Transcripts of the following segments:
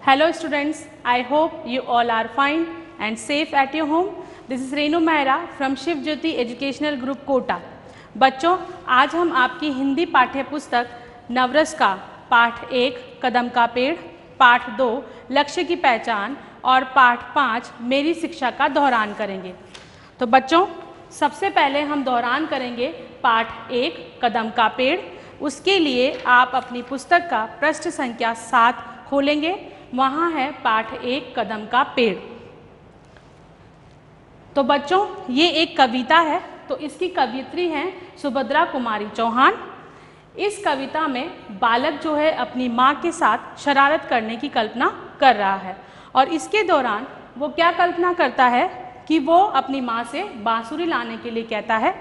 Hello students, I hope you all are fine and safe at your home. This is Renu Mehra from Shiv Jyoti Educational Group Kota. बच्चों, आज हम आपकी हिंदी पाठ्य पुस्तक नवरस का पाठ 1 कदम का पेड़, पाठ 2 लक्ष्य की पहचान और पाठ 5 मेरी शिक्षा का दोहरान करेंगे। तो बच्चों, सबसे पहले हम दोहरान करेंगे पाठ 1 कदम का पेड़। उसके लिए आप अपनी पुस्तक का पृष्ठ संख्या 7 खोलेंगे। वहाँ है पाठ 1 कदम का पेड़। तो बच्चों, ये एक कविता है, तो इसकी कवियत्री हैं सुभद्रा कुमारी चौहान। इस कविता में बालक जो है अपनी माँ के साथ शरारत करने की कल्पना कर रहा है और इसके दौरान वो क्या कल्पना करता है कि वो अपनी माँ से बांसुरी लाने के लिए कहता है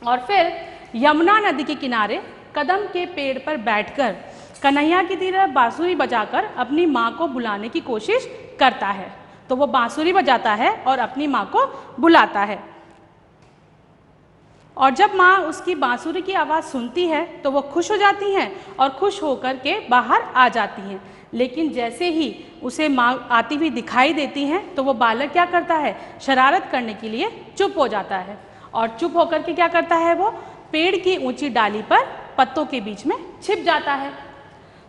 और फिर यमुना नदी के किनारे कदम के पेड़ पर बैठकर कन्हैया की तरह बांसुरी बजाकर अपनी माँ को बुलाने की कोशिश करता है। तो वो बांसुरी बजाता है और अपनी माँ को बुलाता है और जब माँ उसकी बांसुरी की आवाज़ सुनती है तो वो खुश हो जाती हैं और खुश होकर के बाहर आ जाती हैं। लेकिन जैसे ही उसे माँ आती हुई दिखाई देती हैं तो वो बालक क्या करता है, शरारत करने के लिए चुप हो जाता है और चुप होकर के क्या करता है, वो पेड़ की ऊंची डाली पर पत्तों के बीच में छिप जाता है।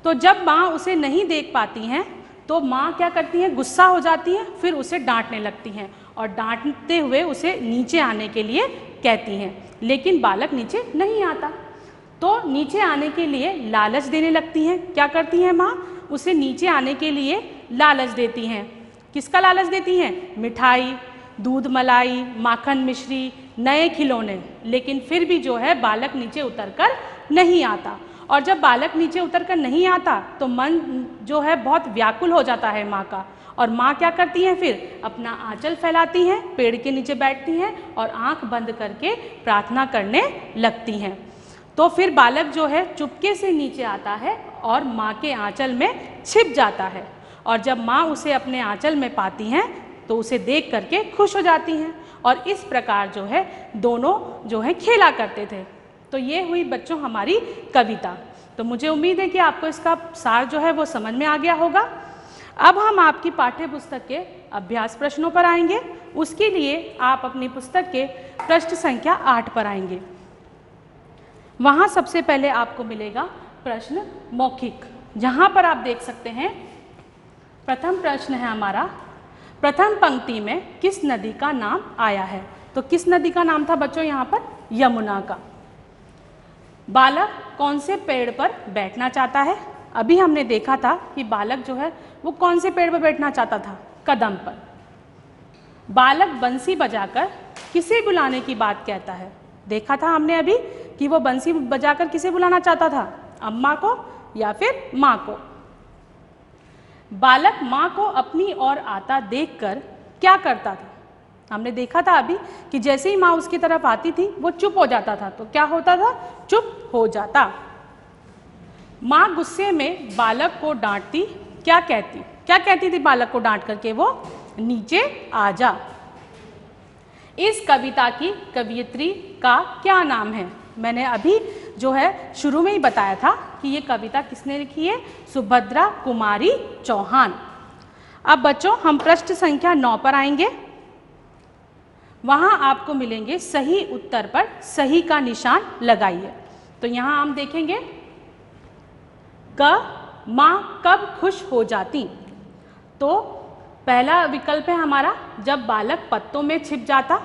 तो जब माँ उसे नहीं देख पाती हैं तो माँ क्या करती हैं, गुस्सा हो जाती हैं, फिर उसे डांटने लगती हैं और डांटते हुए उसे नीचे आने के लिए कहती हैं। लेकिन बालक नीचे नहीं आता तो नीचे आने के लिए लालच देने लगती हैं। क्या करती हैं माँ, उसे नीचे आने के लिए लालच देती हैं। किसका लालच देती हैं? मिठाई, दूध मलाई, माखन मिश्री, नए खिलौने। लेकिन फिर भी जो है बालक नीचे उतरकर नहीं आता और जब बालक नीचे उतरकर नहीं आता तो मन जो है बहुत व्याकुल हो जाता है माँ का। और माँ क्या करती हैं, फिर अपना आंचल फैलाती हैं, पेड़ के नीचे बैठती हैं और आंख बंद करके प्रार्थना करने लगती हैं। तो फिर बालक जो है चुपके से नीचे आता है और माँ के आंचल में छिप जाता है और जब माँ उसे अपने आंचल में पाती हैं तो उसे देख करके खुश हो जाती हैं और इस प्रकार जो है दोनों जो है खेला करते थे। तो ये हुई बच्चों हमारी कविता। तो मुझे उम्मीद है कि आपको इसका सार जो है वो समझ में आ गया होगा। अब हम आपकी पाठ्य पुस्तक के अभ्यास प्रश्नों पर आएंगे। उसके लिए आप अपनी पुस्तक के पृष्ठ संख्या 8 पर आएंगे। वहाँ सबसे पहले आपको मिलेगा प्रश्न मौखिक, जहाँ पर आप देख सकते हैं प्रथम प्रश्न है हमारा, प्रथम पंक्ति में किस नदी का नाम आया है? तो किस नदी का नाम था बच्चों यहाँ पर? यमुना का। बालक कौन से पेड़ पर बैठना चाहता है? अभी हमने देखा था कि बालक जो है वो कौन से पेड़ पर बैठना चाहता था? कदम पर। बालक बंसी बजाकर किसे बुलाने की बात कहता है? देखा था हमने अभी कि वो बंसी बजाकर किसे बुलाना चाहता था? अम्मा को या फिर माँ को। बालक माँ को अपनी ओर आता देखकर क्या करता था? हमने देखा था अभी कि जैसे ही माँ उसकी तरफ आती थी वो चुप हो जाता था। तो क्या होता था? चुप हो जाता। माँ गुस्से में बालक को डांटती, क्या कहती? क्या कहती थी बालक को डांट करके? वो नीचे आ जा। इस कविता की कवियत्री का क्या नाम है? मैंने अभी जो है शुरू में ही बताया था कि ये कविता किसने लिखी है? सुभद्रा कुमारी चौहान। अब बच्चों हम पृष्ठ संख्या 9 पर आएंगे। वहाँ आपको मिलेंगे सही उत्तर पर सही का निशान लगाइए। तो यहाँ हम देखेंगे क माँ कब खुश हो जाती। तो पहला विकल्प है हमारा जब बालक पत्तों में छिप जाता,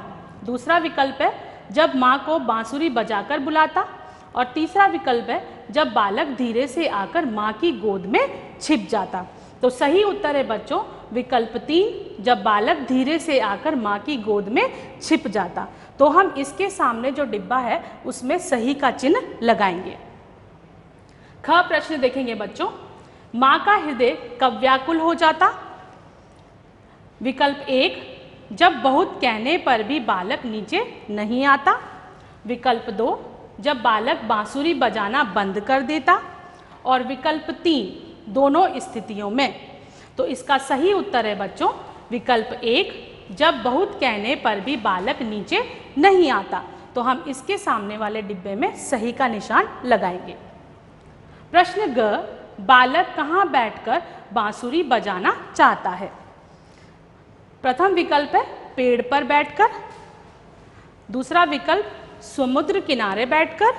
दूसरा विकल्प है जब माँ को बांसुरी बजाकर बुलाता और तीसरा विकल्प है जब बालक धीरे से आकर माँ की गोद में छिप जाता। तो सही उत्तर है बच्चों विकल्प 3, जब बालक धीरे से आकर माँ की गोद में छिप जाता। तो हम इसके सामने जो डिब्बा है उसमें सही का चिन्ह लगाएंगे। ख प्रश्न देखेंगे बच्चों, माँ का हृदय कब व्याकुल हो जाता? विकल्प 1, जब बहुत कहने पर भी बालक नीचे नहीं आता। विकल्प 2, जब बालक बांसुरी बजाना बंद कर देता। और विकल्प 3, दोनों स्थितियों में। तो इसका सही उत्तर है बच्चों विकल्प 1, जब बहुत कहने पर भी बालक नीचे नहीं आता। तो हम इसके सामने वाले डिब्बे में सही का निशान लगाएंगे। प्रश्न ग, बालक कहाँ बैठकर बांसुरी बजाना चाहता है? प्रथम विकल्प है पेड़ पर बैठकर, दूसरा विकल्प समुद्र किनारे बैठकर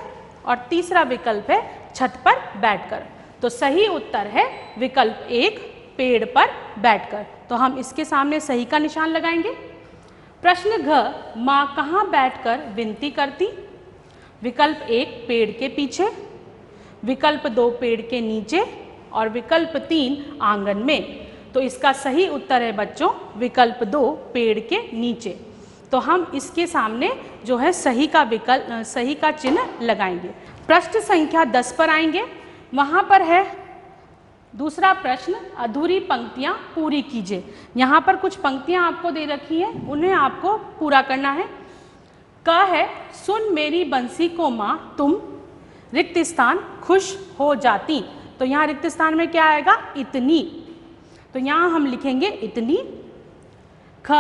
और तीसरा विकल्प है छत पर बैठकर। तो सही उत्तर है विकल्प 1 पेड़ पर बैठकर। तो हम इसके सामने सही का निशान लगाएंगे। प्रश्न घ माँ कहाँ बैठकर विनती करती? विकल्प 1 पेड़ के पीछे, विकल्प 2 पेड़ के नीचे और विकल्प 3 आंगन में। तो इसका सही उत्तर है बच्चों विकल्प 2 पेड़ के नीचे। तो हम इसके सामने जो है सही का चिन्ह लगाएंगे। प्रश्न संख्या 10 पर आएंगे। वहाँ पर है दूसरा प्रश्न, अधूरी पंक्तियाँ पूरी कीजिए। यहाँ पर कुछ पंक्तियाँ आपको दे रखी हैं, उन्हें आपको पूरा करना है। क है सुन मेरी बंसी को माँ तुम रिक्त स्थान खुश हो जाती। तो यहाँ रिक्त स्थान में क्या आएगा? इतनी। तो यहाँ हम लिखेंगे इतनी। ख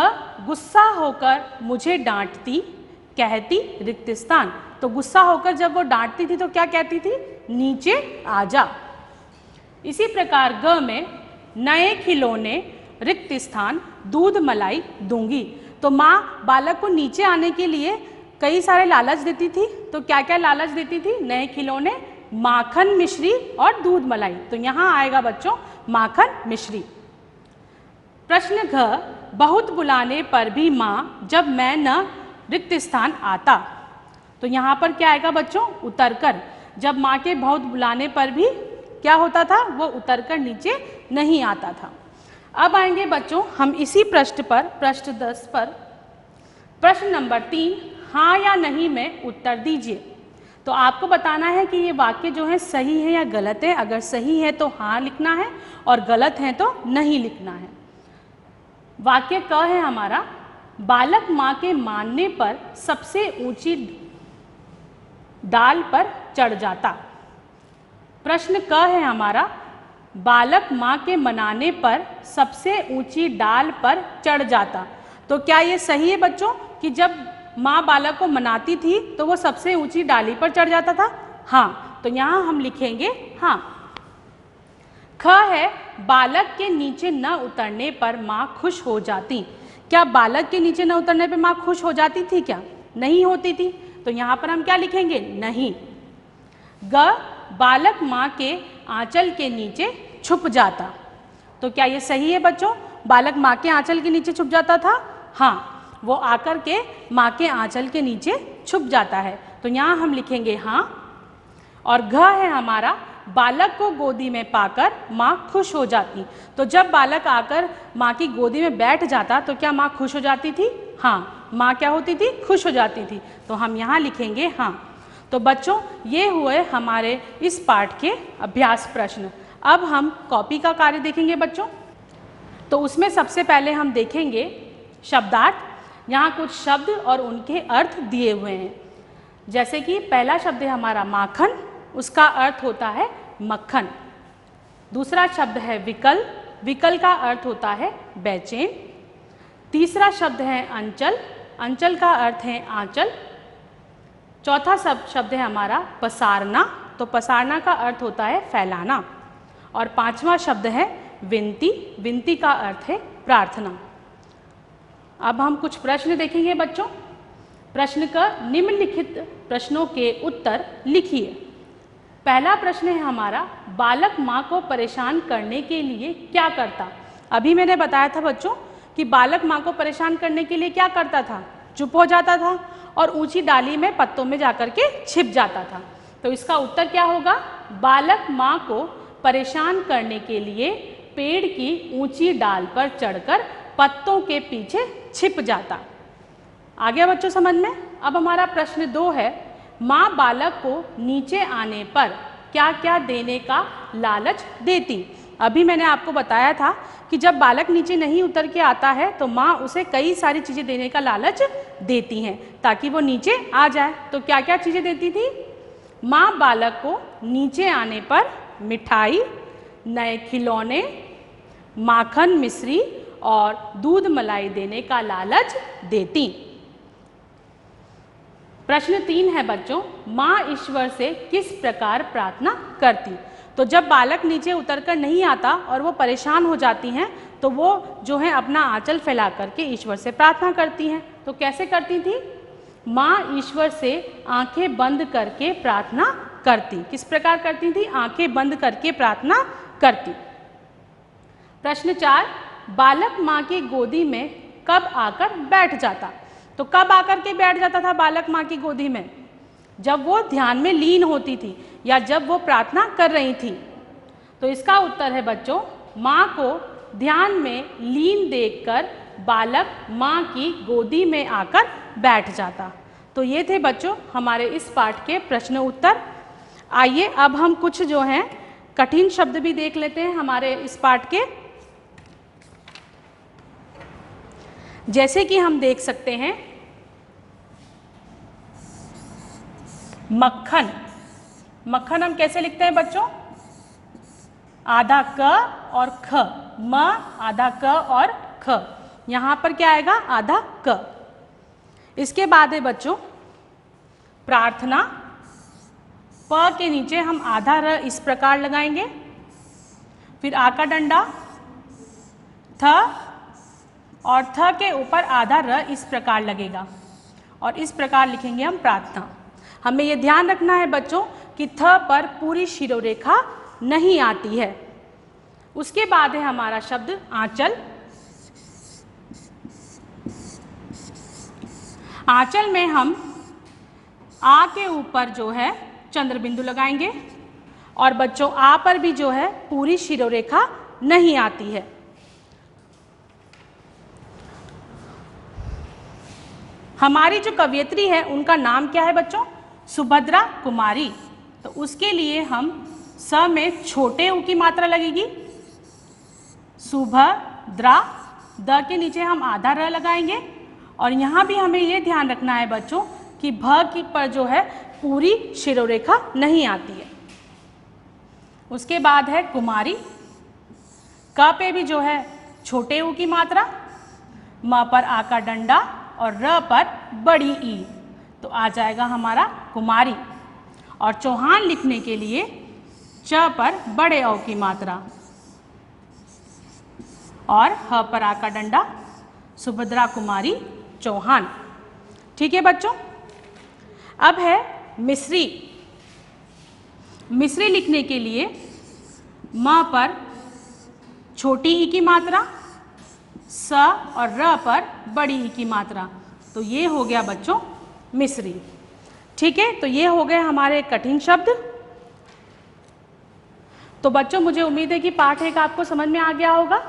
गुस्सा होकर मुझे डांटती कहती रिक्त स्थान। तो गुस्सा होकर जब वो डांटती थी तो क्या कहती थी? नीचे आ जा। इसी प्रकार ग में नए खिलौने रिक्त स्थान दूध मलाई दूंगी। तो माँ बालक को नीचे आने के लिए कई सारे लालच देती थी। तो क्या क्या लालच देती थी? नए खिलौने, माखन मिश्री और दूध मलाई। तो यहाँ आएगा बच्चों माखन मिश्री। प्रश्न घ बहुत बुलाने पर भी माँ जब मैं न रिक्त स्थान आता। तो यहाँ पर क्या आएगा बच्चों? उतरकर। जब माँ के बहुत बुलाने पर भी क्या होता था? वो उतरकर नीचे नहीं आता था। अब आएंगे बच्चों हम इसी पृष्ठ पर, पृष्ठ 10 पर, प्रश्न नंबर 3 हाँ या नहीं में उत्तर दीजिए। तो आपको बताना है कि ये वाक्य जो है सही है या गलत है। अगर सही है तो हाँ लिखना है और गलत है तो नहीं लिखना है। वाक्य क है हमारा, बालक माँ के मानने पर सबसे ऊंची डाल पर चढ़ जाता। प्रश्न क है हमारा, बालक माँ के मनाने पर सबसे ऊंची डाल पर चढ़ जाता। तो क्या ये सही है बच्चों कि जब माँ बालक को मनाती थी तो वो सबसे ऊंची डाली पर चढ़ जाता था? हाँ। तो यहाँ हम लिखेंगे हाँ। ख है बालक के नीचे न उतरने पर माँ खुश हो जाती। क्या बालक के नीचे न उतरने पर माँ खुश हो जाती थी? क्या नहीं होती थी। तो यहाँ पर हम क्या लिखेंगे? नहीं। ग बालक माँ के आंचल के नीचे छुप जाता। तो क्या ये सही है बच्चों? बालक माँ के आंचल के नीचे छुप जाता था? हाँ, वो आकर के माँ के आंचल के नीचे छुप जाता है। तो यहाँ हम लिखेंगे हाँ। और घ है हमारा, बालक को गोदी में पाकर माँ खुश हो जाती। तो जब बालक आकर माँ की गोदी में बैठ जाता तो क्या माँ खुश हो जाती थी? हाँ, माँ क्या होती थी? खुश हो जाती थी। तो हम यहाँ लिखेंगे हाँ। तो बच्चों ये हुए हमारे इस पाठ के अभ्यास प्रश्न। अब हम कॉपी का कार्य देखेंगे बच्चों। तो उसमें सबसे पहले हम देखेंगे शब्दार्थ। यहाँ कुछ शब्द और उनके अर्थ दिए हुए हैं। जैसे कि पहला शब्द है हमारा माखन, उसका अर्थ होता है मक्खन। दूसरा शब्द है विकल, विकल का अर्थ होता है बेचैन। तीसरा शब्द है अंचल, अंचल का अर्थ है आंचल। चौथा शब्द है हमारा पसारना, तो पसारना का अर्थ होता है फैलाना। और पांचवा शब्द है विनती, विनती का अर्थ है प्रार्थना। अब हम कुछ प्रश्न देखेंगे बच्चों। प्रश्न का निम्नलिखित प्रश्नों के उत्तर लिखिए। पहला प्रश्न है हमारा, बालक माँ को परेशान करने के लिए क्या करता? अभी मैंने बताया था बच्चों कि बालक माँ को परेशान करने के लिए क्या करता था? चुप हो जाता था और ऊंची डाली में पत्तों में जाकर के छिप जाता था। तो इसका उत्तर क्या होगा? बालक माँ को परेशान करने के लिए पेड़ की ऊंची डाल पर चढ़कर पत्तों के पीछे छिप जाता। आ गया बच्चों समझ में? अब हमारा प्रश्न 2 है, माँ बालक को नीचे आने पर क्या क्या देने का लालच देती? अभी मैंने आपको बताया था कि जब बालक नीचे नहीं उतर के आता है तो माँ उसे कई सारी चीज़ें देने का लालच देती हैं ताकि वो नीचे आ जाए। तो क्या क्या चीज़ें देती थी? माँ बालक को नीचे आने पर मिठाई, नए खिलौने, माखन मिश्री और दूध मलाई देने का लालच देती। प्रश्न 3 है बच्चों, माँ ईश्वर से किस प्रकार प्रार्थना करती? तो जब बालक नीचे उतरकर नहीं आता और वो परेशान हो जाती हैं तो वो जो है अपना आंचल फैला करके ईश्वर से प्रार्थना करती हैं। तो कैसे करती थी? माँ ईश्वर से आंखें बंद करके प्रार्थना करती। किस प्रकार करती थी? आंखें बंद करके प्रार्थना करती। प्रश्न 4, बालक माँ की गोदी में कब आकर बैठ जाता? तो कब आकर के बैठ जाता था बालक माँ की गोदी में? जब वो ध्यान में लीन होती थी या जब वो प्रार्थना कर रही थी। तो इसका उत्तर है बच्चों, माँ को ध्यान में लीन देखकर बालक माँ की गोदी में आकर बैठ जाता। तो ये थे बच्चों हमारे इस पाठ के प्रश्न उत्तर। आइए अब हम कुछ जो हैं कठिन शब्द भी देख लेते हैं हमारे इस पाठ के। जैसे कि हम देख सकते हैं मक्खन। मक्खन हम कैसे लिखते हैं बच्चों? आधा क और ख, म आधा क और ख। यहाँ पर क्या आएगा? आधा क। इसके बाद है बच्चों प्रार्थना। प के नीचे हम आधा र इस प्रकार लगाएंगे, फिर आ का डंडा थ और थ के ऊपर आधा र इस प्रकार लगेगा और इस प्रकार लिखेंगे हम प्रार्थना। हमें ये ध्यान रखना है बच्चों कि थ पर पूरी शिरोरेखा नहीं आती है। उसके बाद है हमारा शब्द आंचल। आंचल में हम आ के ऊपर जो है चंद्र बिंदु लगाएंगे और बच्चों आ पर भी जो है पूरी शिरोरेखा नहीं आती है। हमारी जो कवयित्री है उनका नाम क्या है बच्चों? सुभद्रा कुमारी। तो उसके लिए हम स में छोटे उ की मात्रा लगेगी, सुभद्रा। द के नीचे हम आधा र लगाएंगे और यहाँ भी हमें ये ध्यान रखना है बच्चों कि भ की पर जो है पूरी शिरोरेखा नहीं आती है। उसके बाद है कुमारी। क पे भी जो है छोटे उ की मात्रा, म पर आ का डंडा और र पर बड़ी ई, तो आ जाएगा हमारा कुमारी। और चौहान लिखने के लिए च पर बड़े औ की मात्रा और ह पर आ का डंडा, सुभद्रा कुमारी चौहान। ठीक है बच्चों। अब है मिस्री। मिस्री लिखने के लिए म पर छोटी ई की मात्रा, स और र पर बड़ी ई की मात्रा, तो ये हो गया बच्चों मिस्री। ठीक है, तो ये हो गए हमारे कठिन शब्द। तो बच्चों मुझे उम्मीद है कि पाठ 1 आपको समझ में आ गया होगा।